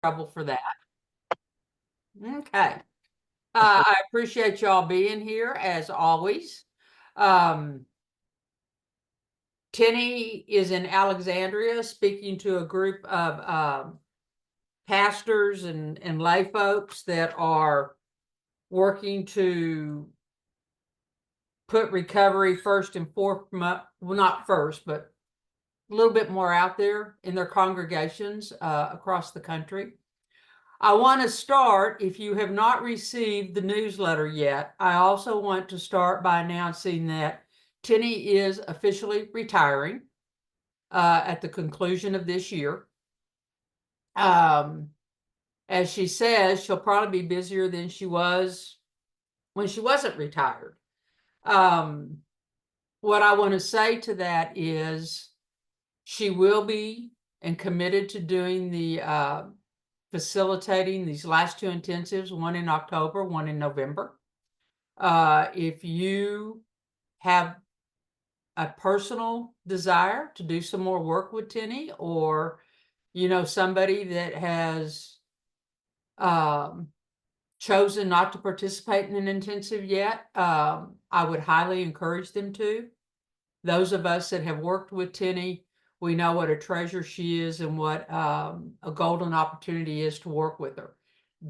trouble for that. Okay. I appreciate y'all being here as always. Tennie is in Alexandria speaking to a group of pastors and lay folks that are working to put recovery first and foremost, well, not first, but a little bit more out there in their congregations across the country. I want to start, if you have not received the newsletter yet, I also want to start by announcing that Tennie is officially retiring at the conclusion of this year. As she says, she'll probably be busier than she was when she wasn't retired. What I want to say to that is she will be and committed to doing the facilitating these last two intensives, one in October, one in November. If you have a personal desire to do some more work with Tennie, or you know somebody that has chosen not to participate in an intensive yet, I would highly encourage them to. Those of us that have worked with Tennie, we know what a treasure she is and what a golden opportunity is to work with her.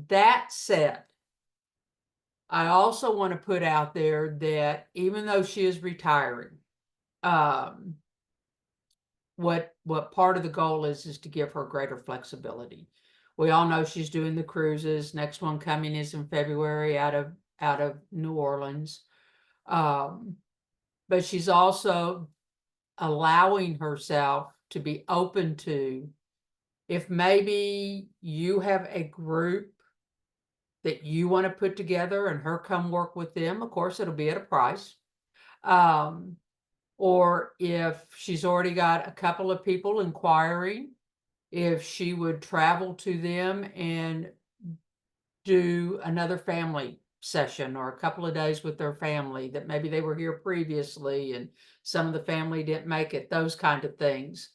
That said, I also want to put out there that even though she is retiring, what part of the goal is to give her greater flexibility. We all know she's doing the cruises. Next one coming is in February out of New Orleans. But she's also allowing herself to be open to, if maybe you have a group that you want to put together and her come work with them, of course it'll be at a price. Or if she's already got a couple of people inquiring, if she would travel to them and do another family session or a couple of days with their family that maybe they were here previously and some of the family didn't make it, those kind of things.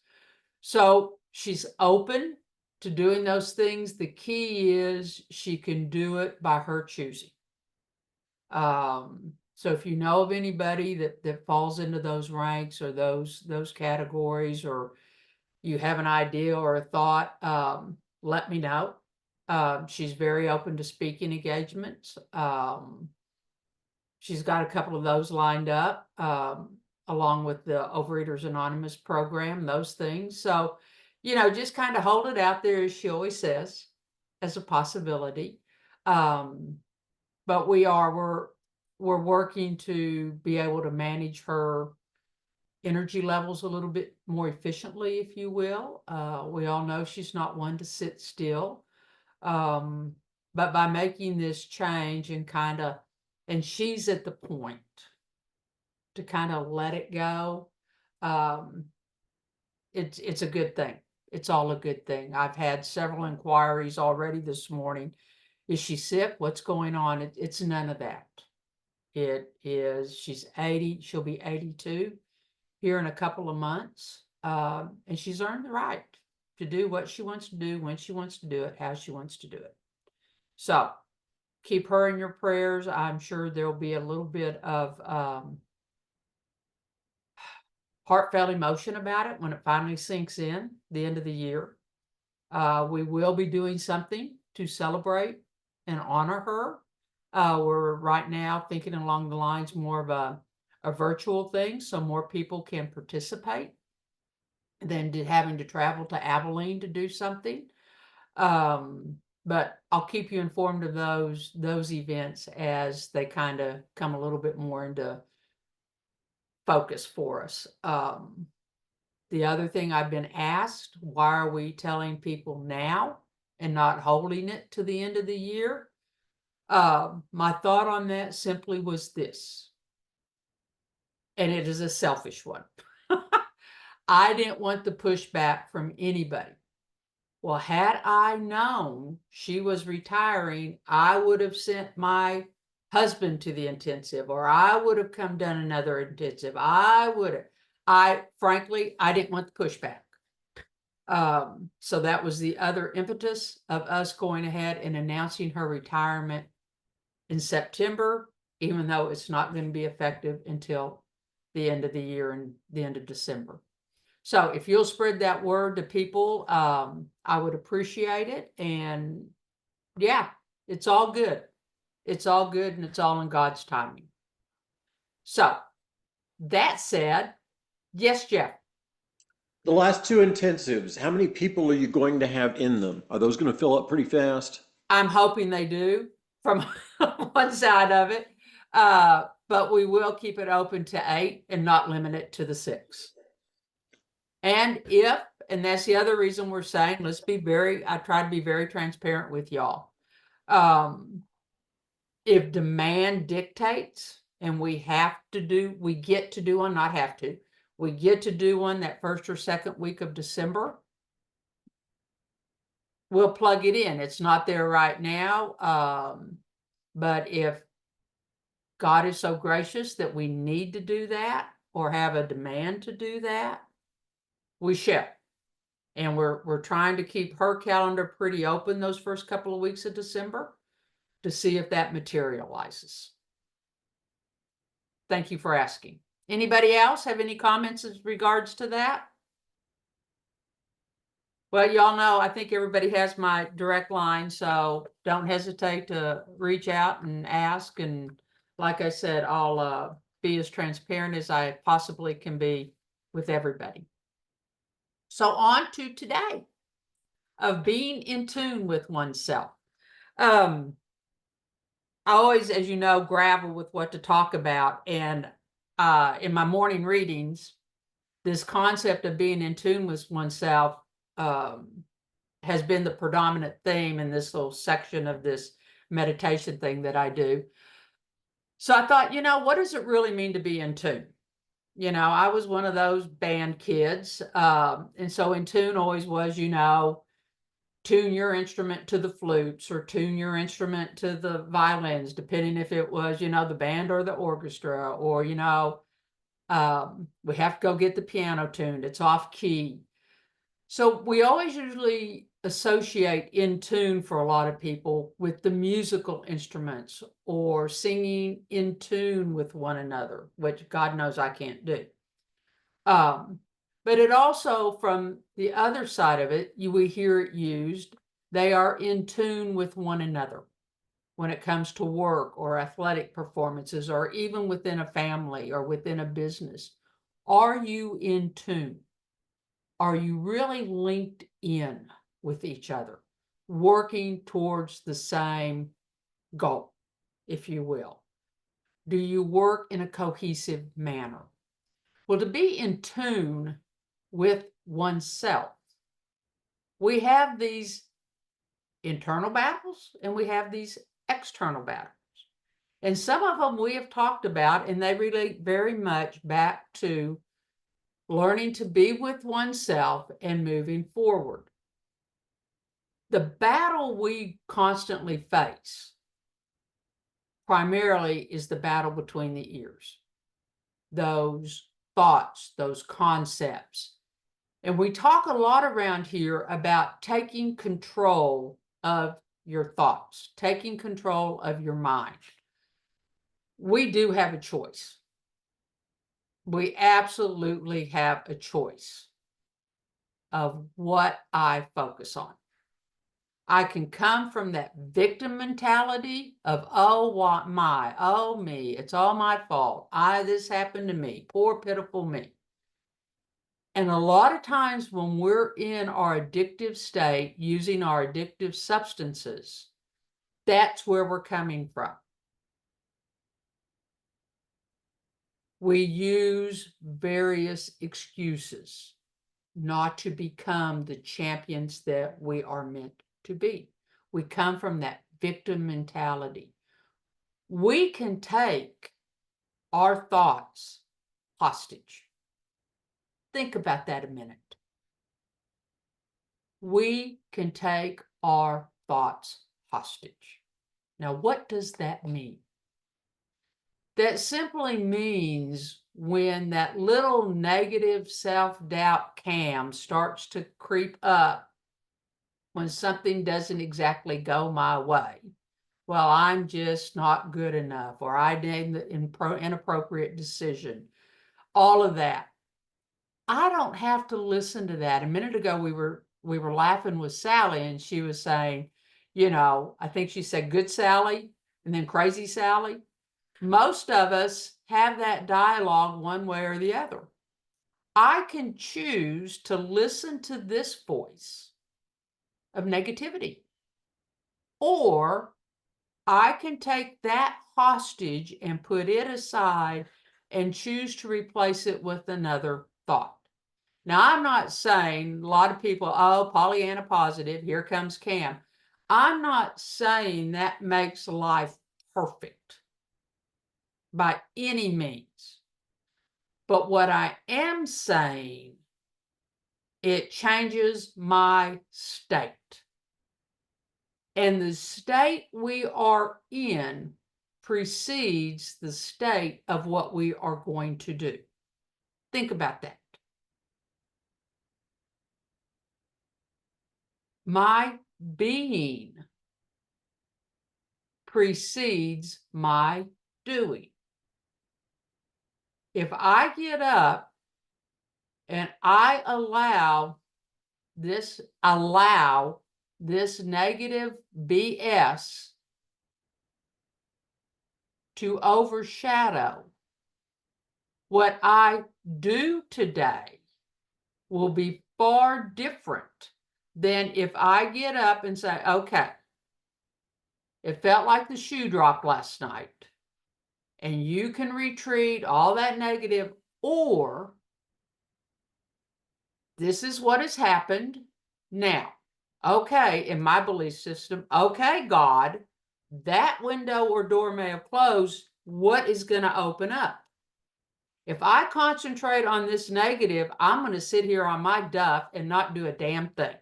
So she's open to doing those things. The key is she can do it by her choosing. So if you know of anybody that falls into those ranks or those categories, or you have an idea or a thought, let me know. She's very open to speaking engagements. She's got a couple of those lined up, along with the Overeaters Anonymous program, those things. So, you know, just kind of hold it out there, as she always says, as a possibility. But we're working to be able to manage her energy levels a little bit more efficiently, if you will. We all know she's not one to sit still. But by making this change and she's at the point to kind of let it go, it's a good thing. It's all a good thing. I've had several inquiries already this morning. Is she sick? What's going on? It's none of that. It is, she's 80, she'll be 82 here in a couple of months. And she's earned the right to do what she wants to do, when she wants to do it, how she wants to do it. So keep her in your prayers. I'm sure there'll be a little bit of heartfelt emotion about it when it finally sinks in the end of the year. We will be doing something to celebrate and honor her. We're right now thinking along the lines more of a virtual thing, so more people can participate than having to travel to Abilene to do something. But I'll keep you informed of those events as they kind of come a little bit more into focus for us. The other thing I've been asked, why are we telling people now and not holding it to the end of the year? My thought on that simply was this, and it is a selfish one. I didn't want the pushback from anybody. Well, had I known she was retiring, I would have sent my husband to the intensive, or I would have come done another intensive. Frankly, I didn't want the pushback. So that was the other impetus of us going ahead and announcing her retirement in September, even though it's not going to be effective until the end of the year and the end of December. So if you'll spread that word to people, I would appreciate it. And yeah, it's all good. It's all good, and it's all in God's timing. So that said, yes, Jeff. The last two intensives, how many people are you going to have in them? Are those going to fill up pretty fast? I'm hoping they do from one side of it. But we will keep it open to 8 and not limit it to the 6. And that's the other reason we're saying, I try to be very transparent with y'all. If demand dictates and we get to do one, not have to, we get to do one that first or second week of December, we'll plug it in. It's not there right now. But if God is so gracious that we need to do that or have a demand to do that, we shall. And we're trying to keep her calendar pretty open those first couple of weeks of December to see if that materializes. Thank you for asking. Anybody else have any comments as regards to that? Well, y'all know, I think everybody has my direct line, so don't hesitate to reach out and ask. And like I said, I'll be as transparent as I possibly can be with everybody. So on to today of being in tune with oneself. I always, as you know, grapple with what to talk about. And in my morning readings, this concept of being in tune with oneself has been the predominant theme in this little section of this meditation thing that I do. So I thought, what does it really mean to be in tune? I was one of those band kids. And so in tune always was, tune your instrument to the flutes or tune your instrument to the violins, depending if it was, the band or the orchestra, or, we have to go get the piano tuned. It's off key. So we always usually associate in tune for a lot of people with the musical instruments or singing in tune with one another, which God knows I can't do. But it also, from the other side of it, we hear it used, they are in tune with one another when it comes to work or athletic performances, or even within a family or within a business. Are you in tune? Are you really linked in with each other, working towards the same goal, if you will? Do you work in a cohesive manner? Well, to be in tune with oneself, we have these internal battles and we have these external battles. And some of them we have talked about, and they relate very much back to learning to be with oneself and moving forward. The battle we constantly face primarily is the battle between the ears, those thoughts, those concepts. And we talk a lot around here about taking control of your thoughts, taking control of your mind. We do have a choice. We absolutely have a choice of what I focus on. I can come from that victim mentality of, oh me, it's all my fault. This happened to me, poor pitiful me. And a lot of times when we're in our addictive state, using our addictive substances, that's where we're coming from. We use various excuses not to become the champions that we are meant to be. We come from that victim mentality. We can take our thoughts hostage. Think about that a minute. We can take our thoughts hostage. Now, what does that mean? That simply means when that little negative self-doubt cam starts to creep up when something doesn't exactly go my way. Well, I'm just not good enough, or I made the inappropriate decision. All of that. I don't have to listen to that. A minute ago, we were laughing with Sally, and she was saying, I think she said good Sally and then crazy Sally. Most of us have that dialogue one way or the other. I can choose to listen to this voice of negativity, or I can take that hostage and put it aside and choose to replace it with another thought. Now, I'm not saying a lot of people, oh, Pollyanna positive, here comes Cam. I'm not saying that makes life perfect by any means. But what I am saying, it changes my state. And the state we are in precedes the state of what we are going to do. Think about that. My being precedes my doing. If I get up and I allow this negative BS to overshadow what I do today, will be far different than if I get up and say, okay, it felt like the shoe dropped last night, and you can retreat all that negative, or this is what has happened now. Okay, in my belief system, okay, God, that window or door may have closed. What is going to open up? If I concentrate on this negative, I'm going to sit here on my duff and not do a damn thing.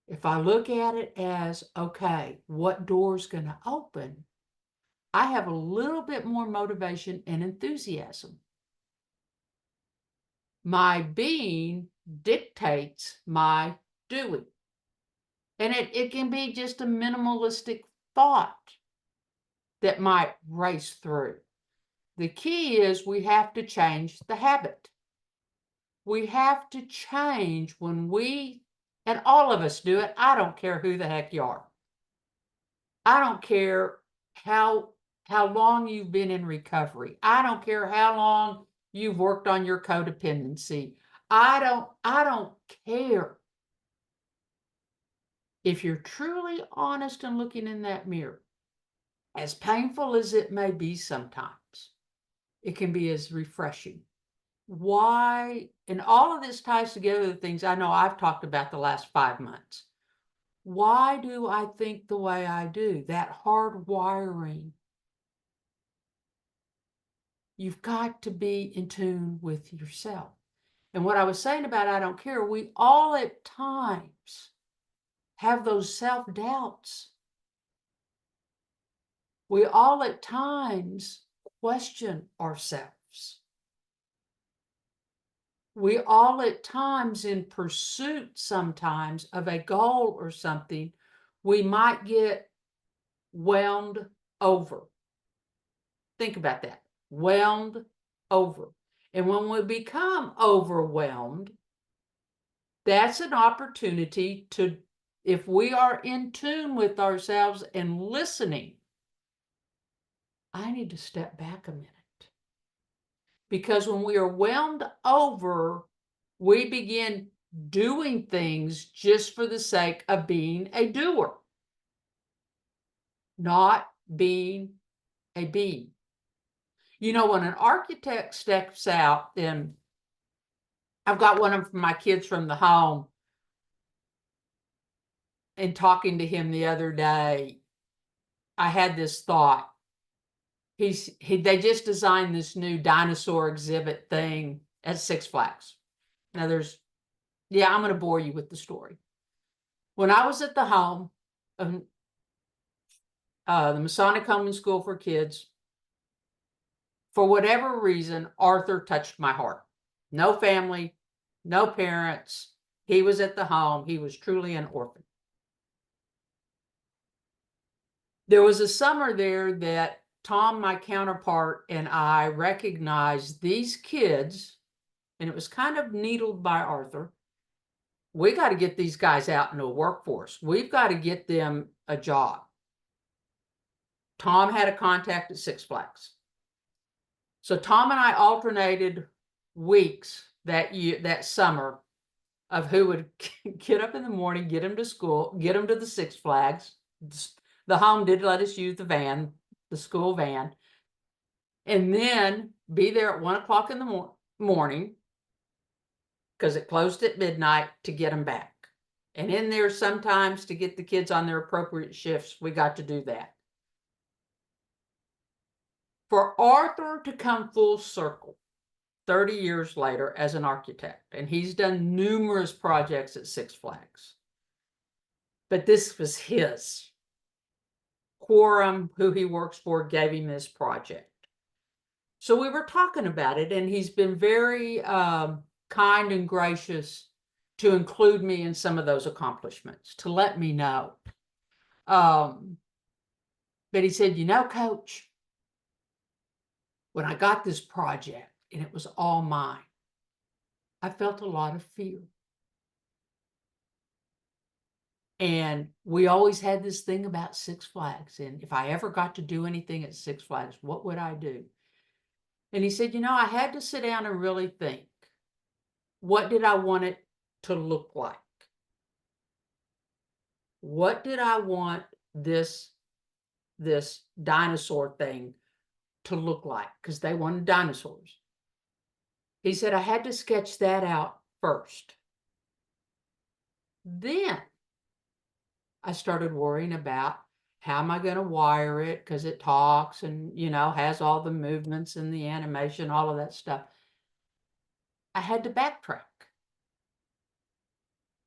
If I look at it as, okay, what door's going to open? I have a little bit more motivation and enthusiasm. My being dictates my doing. And it can be just a minimalistic thought that might race through. The key is we have to change the habit. We have to change when and all of us do it. I don't care who the heck you are. I don't care how long you've been in recovery. I don't care how long you've worked on your codependency. I don't care. If you're truly honest and looking in that mirror, as painful as it may be sometimes, it can be as refreshing. Why? And all of this ties together the things I know I've talked about the last 5 months. Why do I think the way I do? That hard wiring. You've got to be in tune with yourself. And what I was saying about I don't care, we all at times have those self-doubts. We all at times question ourselves. We all at times, in pursuit sometimes of a goal or something, we might get whelmed over. Think about that. Whelmed over. And when we become overwhelmed, that's an opportunity to, if we are in tune with ourselves and listening, I need to step back a minute. Because when we are whelmed over, we begin doing things just for the sake of being a doer, not being a being. When an architect steps out, and I've got one of my kids from the home, and talking to him the other day, I had this thought. They just designed this new dinosaur exhibit thing at Six Flags. Now I'm going to bore you with the story. When I was at the home of the Masonic Home and School for Kids, For whatever reason, Arthur touched my heart. No family, no parents. He was at the home. He was truly an orphan. There was a summer there that Tom, my counterpart, and I recognized these kids, and it was kind of needled by Arthur. We got to get these guys out into a workforce. We've got to get them a job. Tom had a contact at Six Flags. So Tom and I alternated weeks that summer of who would get up in the morning, get him to school, get him to the Six Flags. The home did let us use the van, the school van, and then be there at 1 o'clock in the morning because it closed at midnight to get them back. And in there sometimes to get the kids on their appropriate shifts, we got to do that. For Arthur to come full circle 30 years later as an architect, and he's done numerous projects at Six Flags, but this was his. Quorum, who he works for, gave him this project. So we were talking about it, and he's been very kind and gracious to include me in some of those accomplishments, to let me know. But he said, you know, Coach, when I got this project and it was all mine, I felt a lot of fear. And we always had this thing about Six Flags. And if I ever got to do anything at Six Flags, what would I do? And he said, you know, I had to sit down and really think, what did I want it to look like? What did I want this dinosaur thing to look like? Because they wanted dinosaurs. He said, I had to sketch that out first. Then I started worrying about how am I going to wire it, because it talks and, you know, has all the movements and the animation, all of that stuff. I had to backtrack.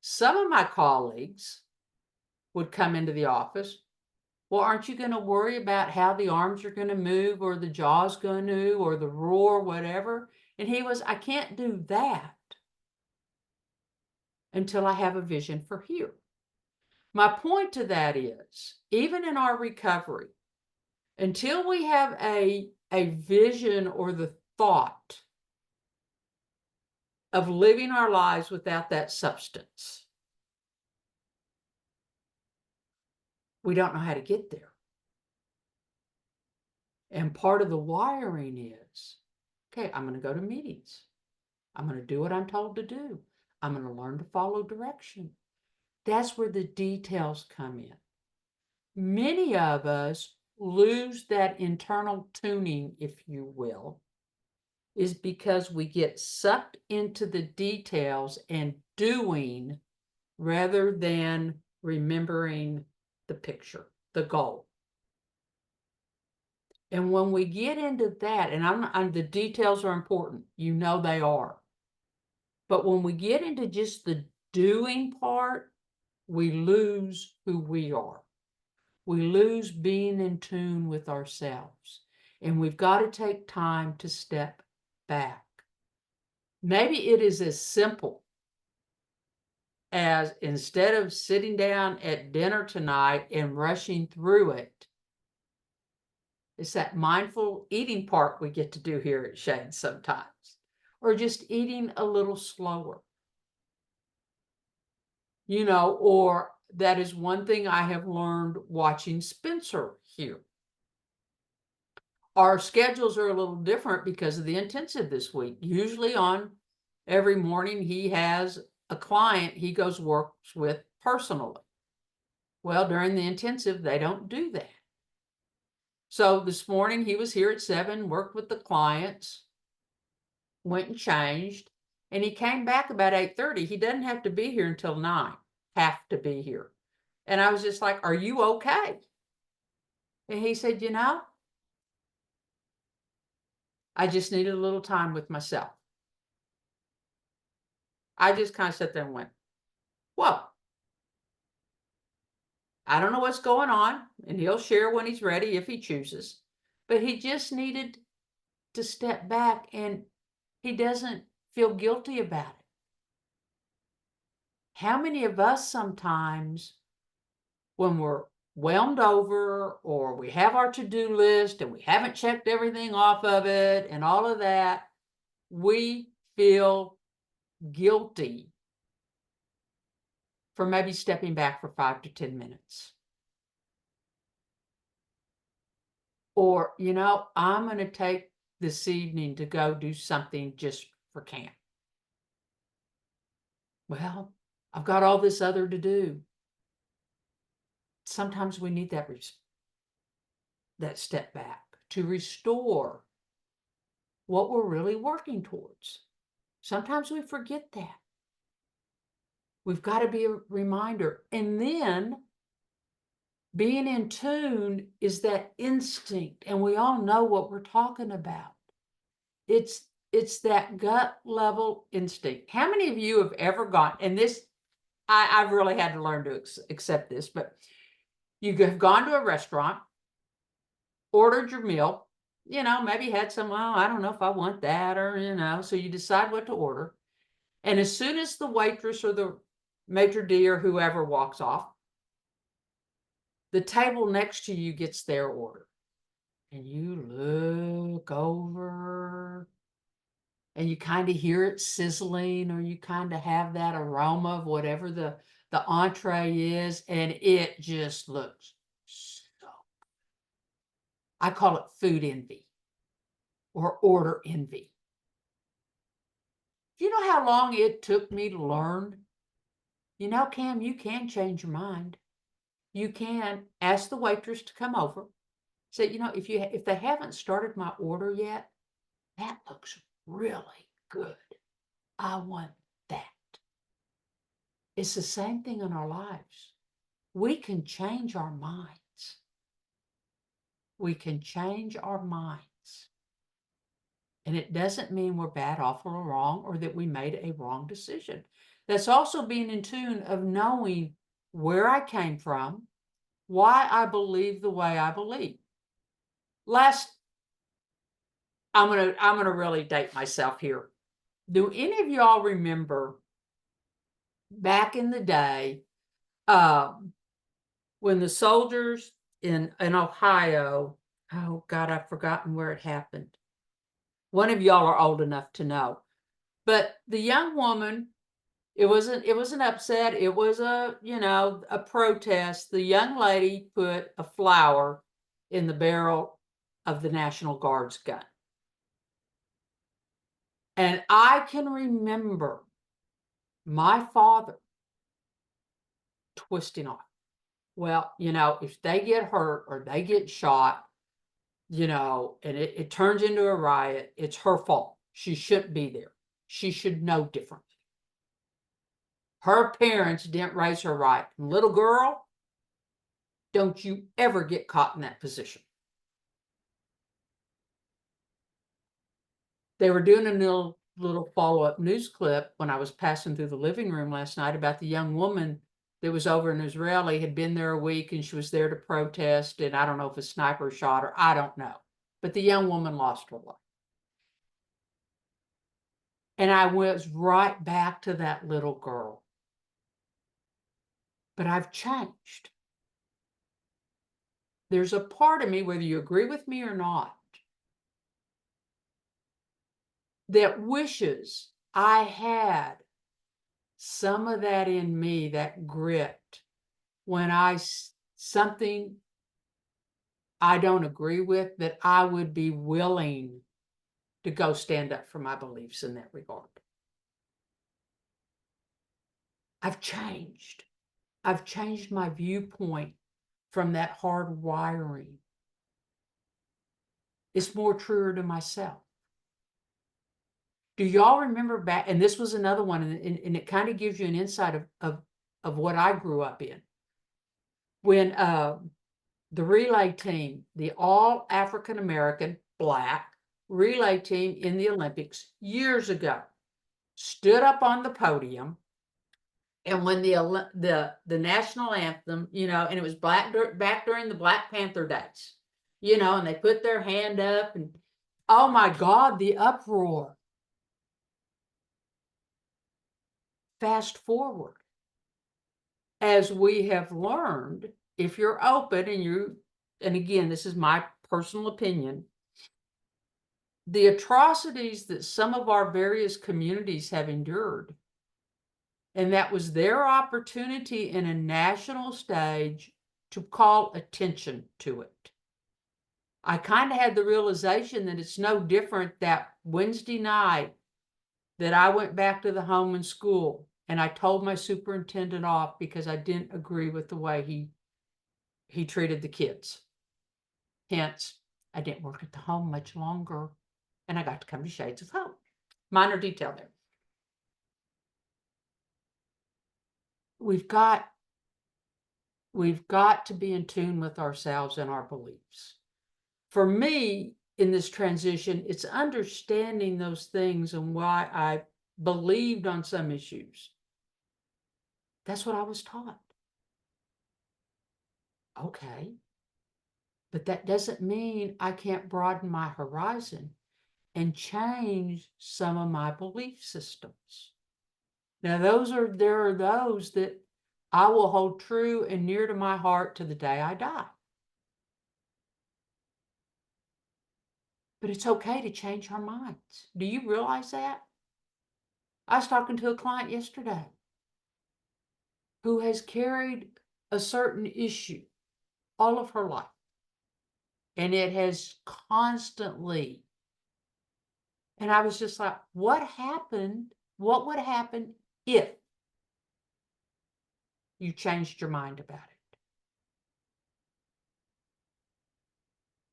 Some of my colleagues would come into the office. Well, aren't you going to worry about how the arms are going to move, or the jaw's going to, or the roar, whatever? And he was, I can't do that until I have a vision for here. My point to that is, even in our recovery, until we have a vision or the thought of living our lives without that substance, we don't know how to get there. And part of the wiring is, okay, I'm going to go to meetings. I'm going to do what I'm told to do. I'm going to learn to follow direction. That's where the details come in. Many of us lose that internal tuning, if you will, is because we get sucked into the details and doing rather than remembering the picture, the goal. And when we get into that, and the details are important, you know they are. But when we get into just the doing part, we lose who we are. We lose being in tune with ourselves. And we've got to take time to step back. Maybe it is as simple as, instead of sitting down at dinner tonight and rushing through it, it's that mindful eating part we get to do here at Shade sometimes, or just eating a little slower. You know, or that is one thing I have learned watching Spencer here. Our schedules are a little different because of the intensive this week. Usually on every morning, he has a client he goes works with personally. Well, during the intensive, they don't do that. So this morning he was here at 7, worked with the clients, went and changed, and he came back about 8:30. He doesn't have to be here until 9, have to be here. And I was just like, are you okay? And he said, you know, I just needed a little time with myself. I just kind of sat there and went, whoa. I don't know what's going on, and he'll share when he's ready if he chooses. But he just needed to step back and he doesn't feel guilty about it. How many of us sometimes, when we're whelmed over or we have our to-do list and we haven't checked everything off of it and all of that, we feel guilty for maybe stepping back for 5 to 10 minutes. Or, I'm going to take this evening to go do something just for camp. Well, I've got all this other to do. Sometimes we need that step back to restore what we're really working towards. Sometimes we forget that. We've got to be a reminder. And then being in tune is that instinct, and we all know what we're talking about. It's that gut level instinct. How many of you have ever gone, and this, I've really had to learn to accept this, but you have gone to a restaurant, ordered your meal, maybe had some, I don't know if I want that, or, so you decide what to order. And as soon as the waitress or the maitre d' or whoever walks off, the table next to you gets their order. And you look over and you kind of hear it sizzling, or you kind of have that aroma of whatever the entree is, and it just looks so. I call it food envy or order envy. Do you know how long it took me to learn? Cam, you can change your mind. You can ask the waitress to come over. Say, if they haven't started my order yet, that looks really good. I want that. It's the same thing in our lives. We can change our minds. We can change our minds. And it doesn't mean we're bad, awful, or wrong, or that we made a wrong decision. That's also being in tune of knowing where I came from, why I believe the way I believe. I'm gonna really date myself here. Do any of y'all remember back in the day, when the soldiers in Ohio, oh God, I've forgotten where it happened. One of y'all are old enough to know. But the young woman, it wasn't upset. It was a protest. The young lady put a flower in the barrel of the National Guard's gun. And I can remember my father twisting off. Well, if they get hurt or they get shot, and it turns into a riot, it's her fault. She shouldn't be there. She should know differently. Her parents didn't raise her right. Little girl, don't you ever get caught in that position. They were doing a little follow-up news clip when I was passing through the living room last night about the young woman that was over in Israeli, had been there a week, and she was there to protest, and I don't know if a sniper shot her, I don't know. But the young woman lost her life. And I was right back to that little girl. But I've changed. There's a part of me, whether you agree with me or not, that wishes I had some of that in me, that grit, when something I don't agree with, that I would be willing to go stand up for my beliefs in that regard. I've changed. I've changed my viewpoint from that hard wiring. It's more truer to myself. Do y'all remember back, and this was another one, and it kind of gives you an insight of what I grew up in. When the relay team, the all African American Black relay team in the Olympics years ago, stood up on the podium, and when the national anthem, and it was back during the Black Panther days, and they put their hand up, and Oh my God, the uproar. Fast forward. As we have learned, if you're open and again, this is my personal opinion, the atrocities that some of our various communities have endured, and that was their opportunity in a national stage to call attention to it. I kind of had the realization that it's no different that Wednesday night that I went back to the home and school and I told my superintendent off because I didn't agree with the way he treated the kids. Hence, I didn't work at the home much longer and I got to come to Shades of Hope. Minor detail there. We've got to be in tune with ourselves and our beliefs. For me, in this transition, it's understanding those things and why I believed on some issues. That's what I was taught. Okay. But that doesn't mean I can't broaden my horizon and change some of my belief systems. Now, there are those that I will hold true and near to my heart to the day I die. But it's okay to change our minds. Do you realize that? I was talking to a client yesterday who has carried a certain issue all of her life. And it has constantly, and I was just like, what happened? What would happen if you changed your mind about it?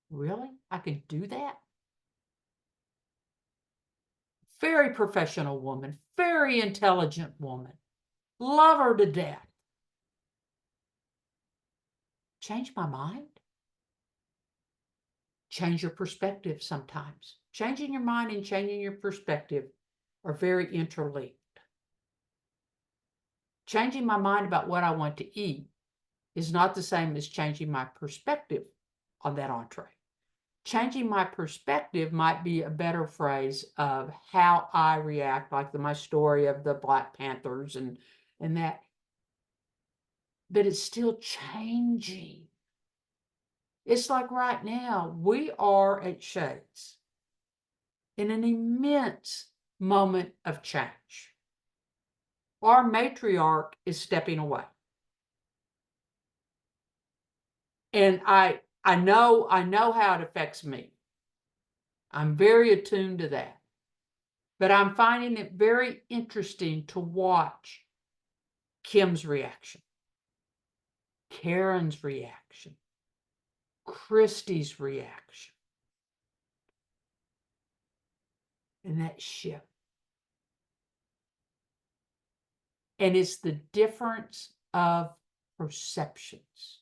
Really? I could do that? Very professional woman, very intelligent woman, love her to death. Change my mind? Change your perspective sometimes. Changing your mind and changing your perspective are very interlinked. Changing my mind about what I want to eat is not the same as changing my perspective on that entree. Changing my perspective might be a better phrase of how I react, like my story of the Black Panthers and that. But it's still changing. It's like right now, we are at Shades in an immense moment of change. Our matriarch is stepping away. And I know how it affects me. I'm very attuned to that. But I'm finding it very interesting to watch Kim's reaction, Karen's reaction, Christy's reaction, and that shift. And it's the difference of perceptions.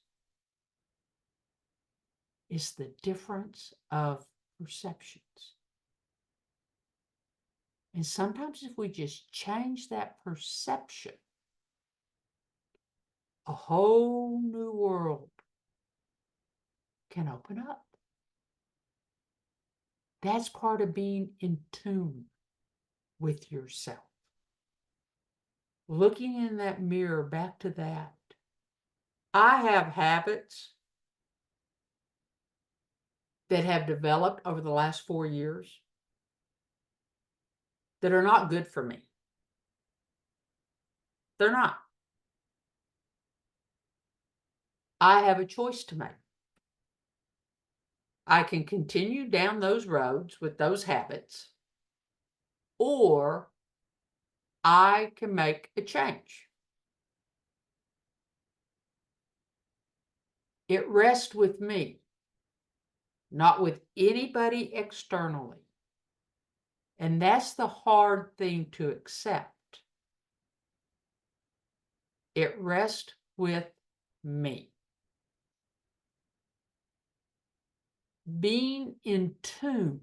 It's the difference of perceptions. And sometimes if we just change that perception, a whole new world can open up. That's part of being in tune with yourself. Looking in that mirror, back to that. I have habits that have developed over the last 4 years that are not good for me. They're not. I have a choice to make. I can continue down those roads with those habits, or I can make a change. It rests with me, not with anybody externally. And that's the hard thing to accept. It rests with me. Being in tune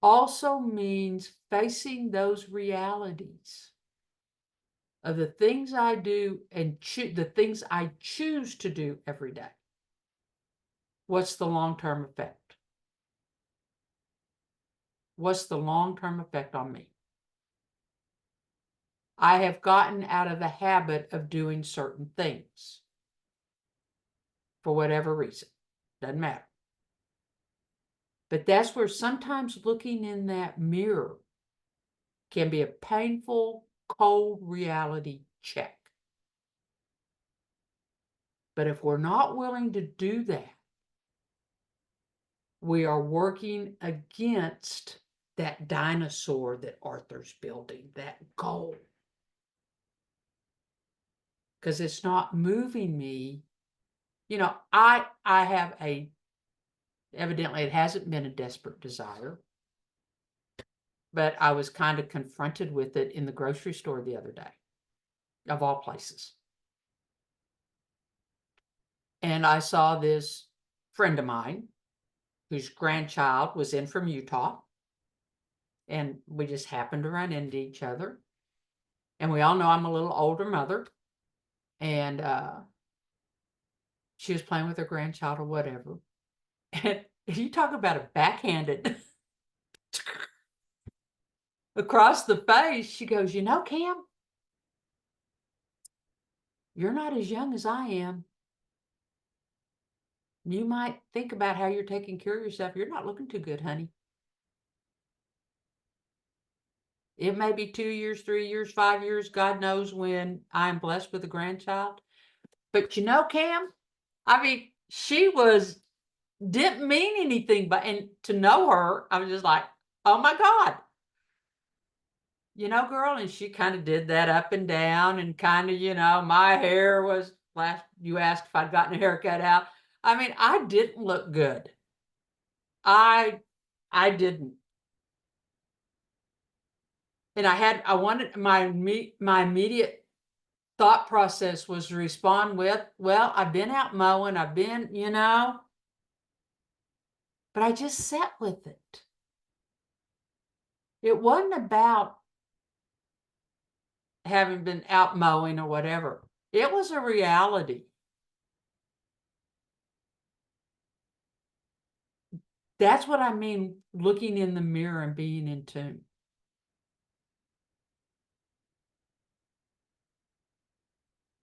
also means facing those realities of the things I do and the things I choose to do every day. What's the long-term effect? What's the long-term effect on me? I have gotten out of the habit of doing certain things for whatever reason. Doesn't matter. But that's where sometimes looking in that mirror can be a painful, cold reality check. But if we're not willing to do that, we are working against that dinosaur that Arthur's building, that goal. Because it's not moving me. You know, I have evidently it hasn't been a desperate desire, but I was kind of confronted with it in the grocery store the other day, of all places. And I saw this friend of mine whose grandchild was in from Utah. And we just happened to run into each other. And we all know I'm a little older mother. And she was playing with her grandchild or whatever. And you talk about a backhanded across the face, she goes, "You know, Cam, you're not as young as I am. You might think about how you're taking care of yourself. You're not looking too good, honey. It may be 2 years, 3 years, 5 years, God knows when I'm blessed with a grandchild. But you know, Cam, I mean, didn't mean anything, but and to know her, I was just like, oh my God. You know, girl, and she kind of did that up and down and kind of, my hair was you asked if I'd gotten a haircut out. I mean, I didn't look good. I didn't. And I wanted my immediate thought process was to respond with, well, I've been out mowing, I've been, but I just sat with it. It wasn't about having been out mowing or whatever. It was a reality. That's what I mean, looking in the mirror and being in tune.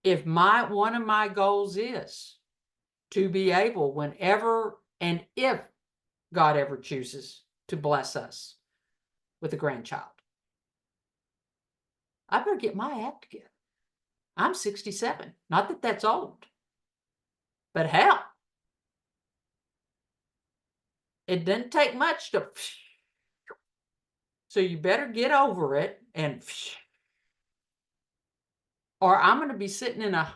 If one of my goals is to be able, whenever and if God ever chooses to bless us with a grandchild, I better get my act together. I'm 67. Not that that's old, but hell, it doesn't take much to. So you better get over it and. Or I'm going to be sitting in a,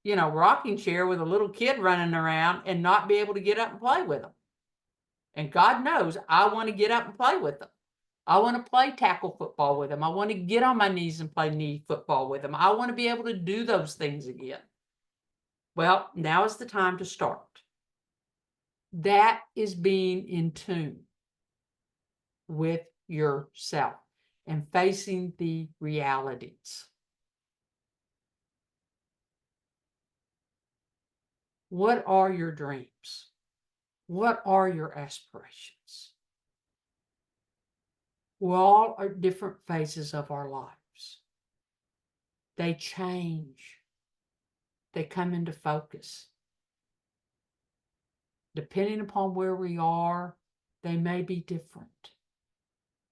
rocking chair with a little kid running around and not be able to get up and play with them. And God knows I want to get up and play with them. I want to play tackle football with them. I want to get on my knees and play knee football with them. I want to be able to do those things again. Well, now is the time to start. That is being in tune with yourself and facing the realities. What are your dreams? What are your aspirations? We all are different phases of our lives. They change. They come into focus. Depending upon where we are, they may be different.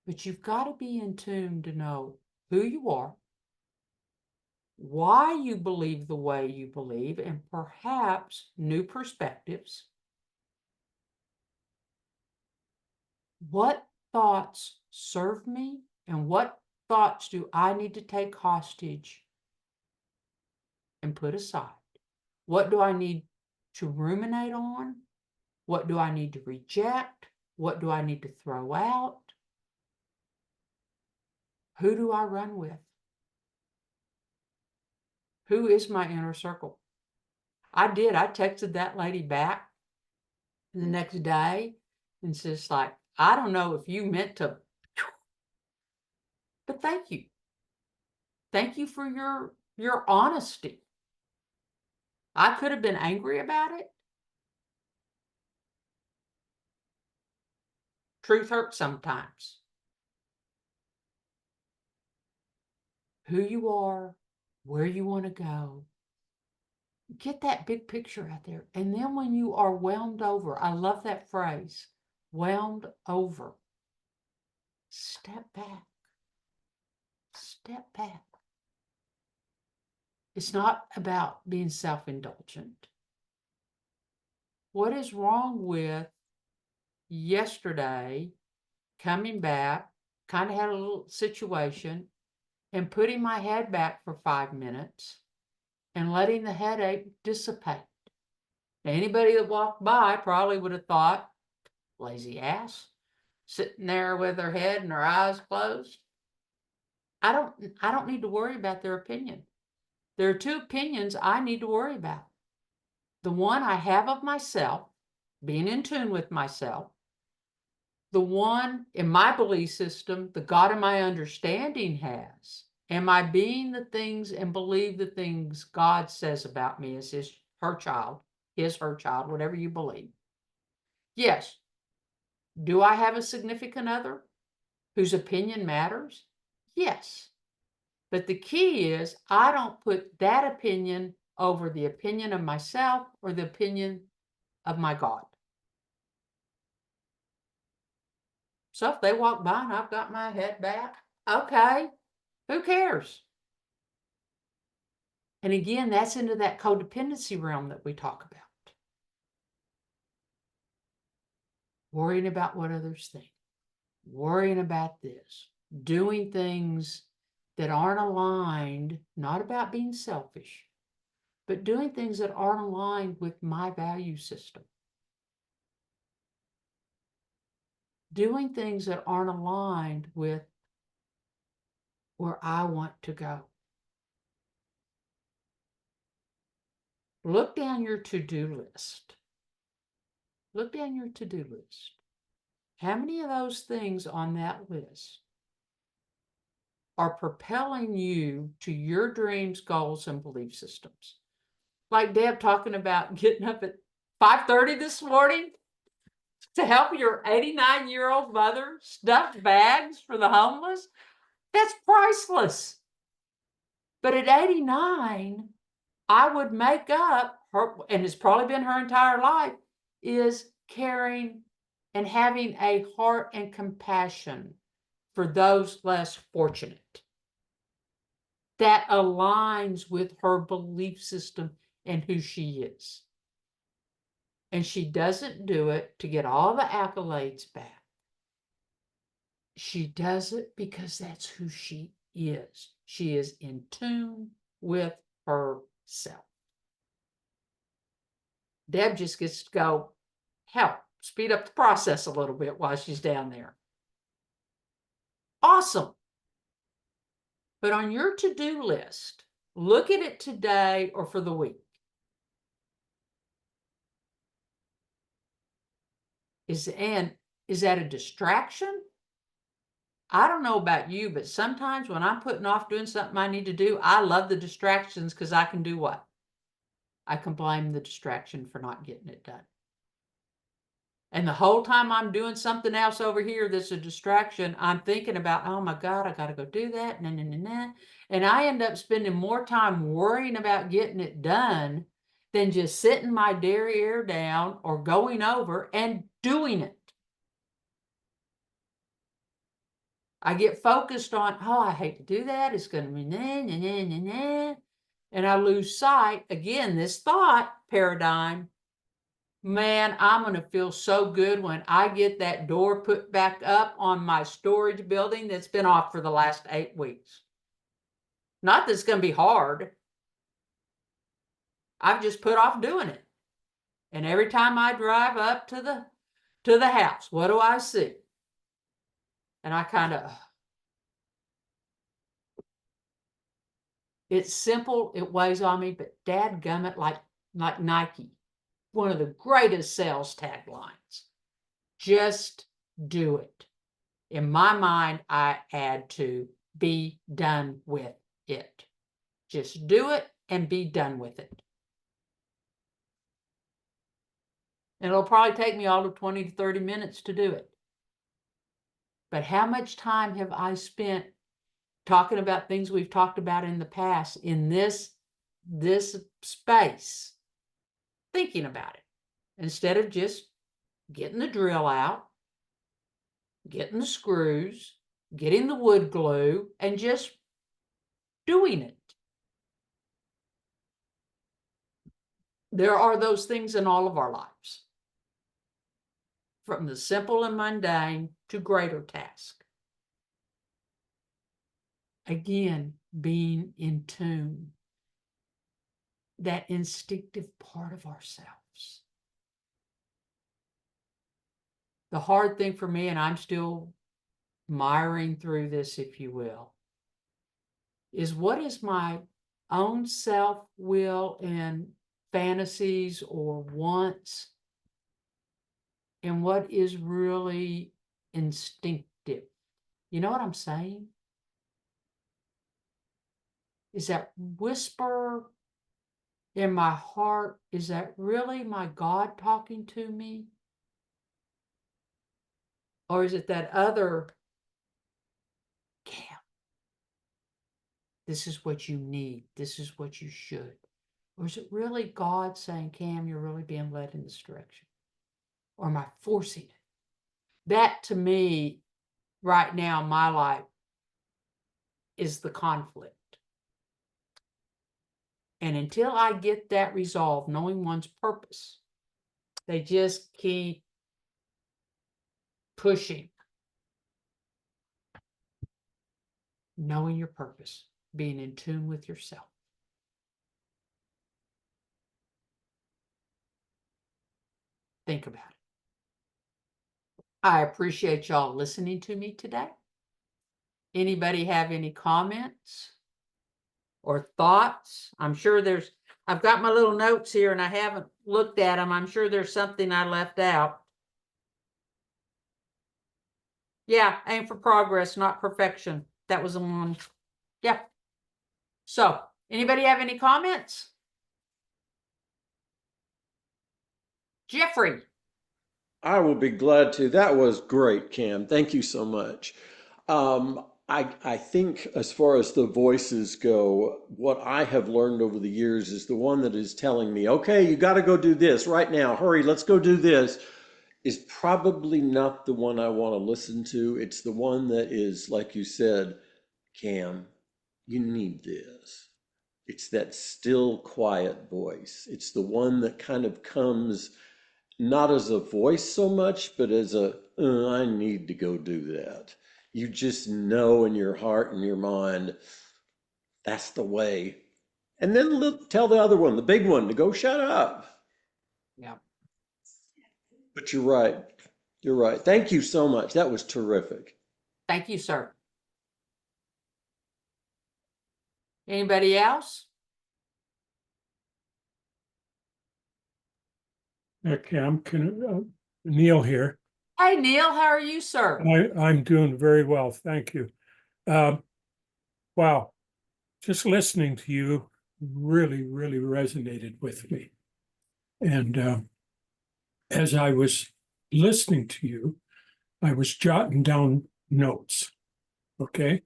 But you've got to be in tune to know who you are, why you believe the way you believe, and perhaps new perspectives. What thoughts serve me and what thoughts do I need to take hostage and put aside? What do I need to ruminate on? What do I need to reject? What do I need to throw out? Who do I run with? Who is my inner circle? I texted that lady back the next day and says like, I don't know if you meant to, but thank you. Thank you for your honesty. I could have been angry about it. Truth hurts sometimes. who you are, where you want to go. Get that big picture out there. And then when you are whelmed over, I love that phrase, whelmed over. Step back. Step back. It's not about being self-indulgent. What is wrong with yesterday coming back, kind of had a little situation, and putting my head back for 5 minutes and letting the headache dissipate? Anybody that walked by probably would have thought, lazy ass, sitting there with her head and her eyes closed. I don't need to worry about their opinion. There are two opinions I need to worry about. The one I have of myself, being in tune with myself. The one in my belief system, the God in my understanding has. Am I being the things and believe the things God says about me as her child, whatever you believe? Yes. Do I have a significant other whose opinion matters? Yes. But the key is I don't put that opinion over the opinion of myself or the opinion of my God. So if they walk by and I've got my head back, okay, who cares? And again, that's into that codependency realm that we talk about. Worrying about what others think, worrying about this, doing things that aren't aligned, not about being selfish, but doing things that aren't aligned with my value system. Doing things that aren't aligned with where I want to go. Look down your to-do list. Look down your to-do list. How many of those things on that list are propelling you to your dreams, goals, and belief systems? Like Deb talking about getting up at 5:30 this morning to help your 89-year-old mother stuff bags for the homeless. That's priceless. But at 89, I would make up her, and it's probably been her entire life, is caring and having a heart and compassion for those less fortunate. That aligns with her belief system and who she is. And she doesn't do it to get all the accolades back. She does it because that's who she is. She is in tune with herself. Deb just gets to go help speed up the process a little bit while she's down there. Awesome. But on your to-do list, look at it today or for the week. Is that a distraction? I don't know about you, but sometimes when I'm putting off doing something I need to do, I love the distractions because I can do what? I can blame the distraction for not getting it done. And the whole time I'm doing something else over here that's a distraction, I'm thinking about, oh my God, I got to go do that. And I end up spending more time worrying about getting it done than just sitting my derriere down or going over and doing it. I get focused on, oh, I hate to do that. It's going to be and I lose sight, again, this thought paradigm. Man, I'm going to feel so good when I get that door put back up on my storage building that's been off for the last 8 weeks. Not that it's going to be hard. I've just put off doing it. And every time I drive up to the house, what do I see? And I kind of, it's simple, it weighs on me, but dadgummit, like Nike, one of the greatest sales taglines. Just do it. In my mind, I add to be done with it. Just do it and be done with it. And it'll probably take me all of 20 to 30 minutes to do it. But how much time have I spent talking about things we've talked about in the past in this space, thinking about it instead of just getting the drill out, getting the screws, getting the wood glue, and just doing it. There are those things in all of our lives, from the simple and mundane to greater task. Again, being in tune, that instinctive part of ourselves. The hard thing for me, and I'm still miring through this, if you will, is what is my own self-will and fantasies or wants, and what is really instinctive. You know what I'm saying? Is that whisper in my heart, is that really my God talking to me? Or is it that other, Cam, this is what you need, this is what you should? Or is it really God saying, Cam, you're really being led in this direction? Or am I forcing it? That to me, right now, my life is the conflict. And until I get that resolved, knowing one's purpose, they just keep pushing. Knowing your purpose, being in tune with yourself. Think about it. I appreciate y'all listening to me today. Anybody have any comments or thoughts? I'm sure I've got my little notes here and I haven't looked at them. I'm sure there's something I left out. Yeah, aim for progress, not perfection. That was the one. Yeah. So, anybody have any comments? Jeffrey. I will be glad to. That was great, Cam. Thank you so much. I think as far as the voices go, what I have learned over the years is the one that is telling me, okay, you got to go do this right now. Hurry, let's go do this, is probably not the one I want to listen to. It's the one that is, like you said, Cam, you need this. It's that still, quiet voice. It's the one that kind of comes not as a voice so much, but as I need to go do that. You just know in your heart and your mind, that's the way. And then tell the other one, the big one, to go shut up. Yeah. But you're right. You're right. Thank you so much. That was terrific. Thank you, sir. Anybody else? Cam, Neil here. Hey, Neil, how are you, sir? I'm doing very well, thank you. Wow, just listening to you really, really resonated with me. And as I was listening to you, I was jotting down notes, okay?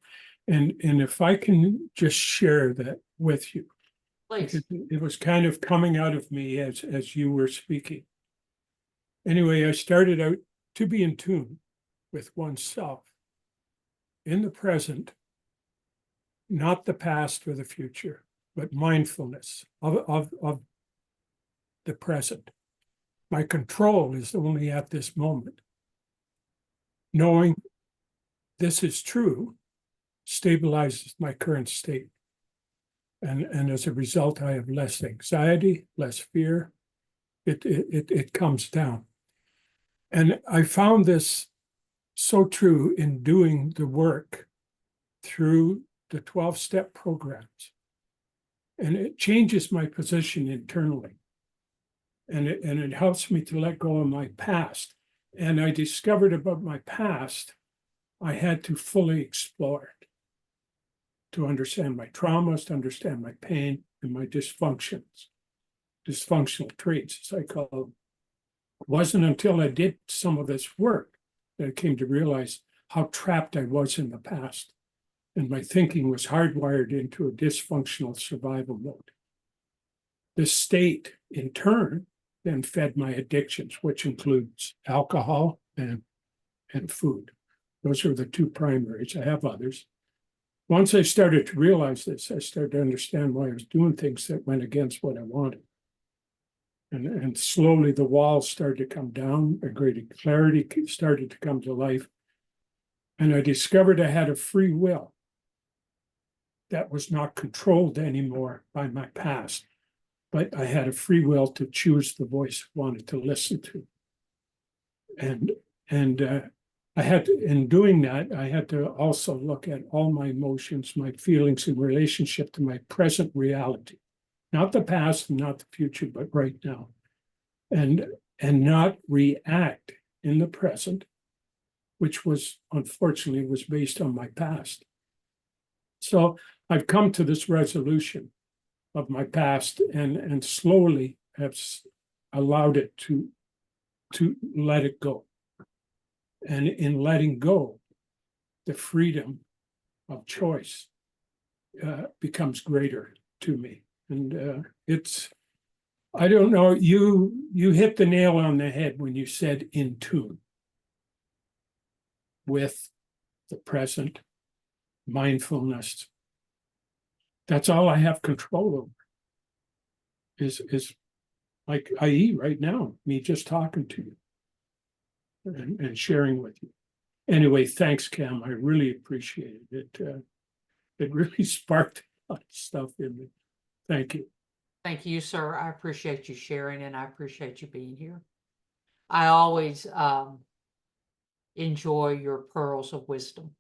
And if I can just share that with you, Please. because it was kind of coming out of me as you were speaking. Anyway, I started out to be in tune with oneself in the present, not the past or the future, but mindfulness of the present. My control is only at this moment. Knowing this is true stabilizes my current state. And as a result, I have less anxiety, less fear. It comes down. And I found this so true in doing the work through the 12-step programs. And it changes my position internally. And it helps me to let go of my past. And I discovered about my past, I had to fully explore it to understand my traumas, to understand my pain and my dysfunctional traits, as I call them. It wasn't until I did some of this work that I came to realize how trapped I was in the past and my thinking was hardwired into a dysfunctional survival mode. This state, in turn, then fed my addictions, which includes alcohol and food. Those are the two primaries. I have others. Once I started to realize this, I started to understand why I was doing things that went against what I wanted. And slowly the walls started to come down, a greater clarity started to come to life. And I discovered I had a free will that was not controlled anymore by my past, but I had a free will to choose the voice I wanted to listen to. And I had to, in doing that, I had to also look at all my emotions, my feelings in relationship to my present reality, not the past and not the future, but right now, and not react in the present, which was unfortunately was based on my past. So I've come to this resolution of my past and slowly have allowed it to let it go. And in letting go, the freedom of choice becomes greater to me. And it's, I don't know, you hit the nail on the head when you said in tune with the present, mindfulness. That's all I have control over. Is like, i.e. right now, me just talking to you and sharing with you. Anyway, thanks, Cam. I really appreciate it. It really sparked a lot of stuff in me. Thank you. Thank you, sir. I appreciate you sharing, and I appreciate you being here. I always enjoy your pearls of wisdom.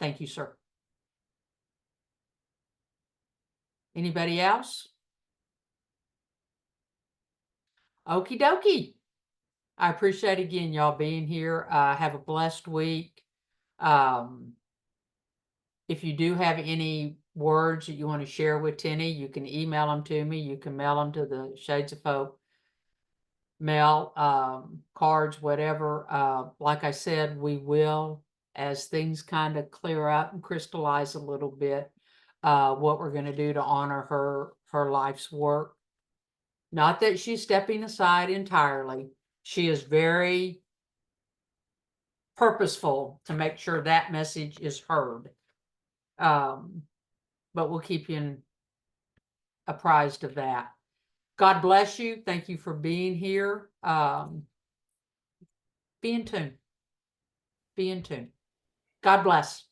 Thank you, sir. Anybody else? Okie dokie. I appreciate again y'all being here. Have a blessed week. If you do have any words that you want to share with Tennie, you can email them to me. You can mail them to the Shades of Folk mail, cards, whatever. Like I said, we will, as things kind of clear up and crystallize a little bit, what we're going to do to honor her life's work. Not that she's stepping aside entirely. She is very purposeful to make sure that message is heard. But we'll keep you apprised of that. God bless you. Thank you for being here. Be in tune. Be in tune. God bless.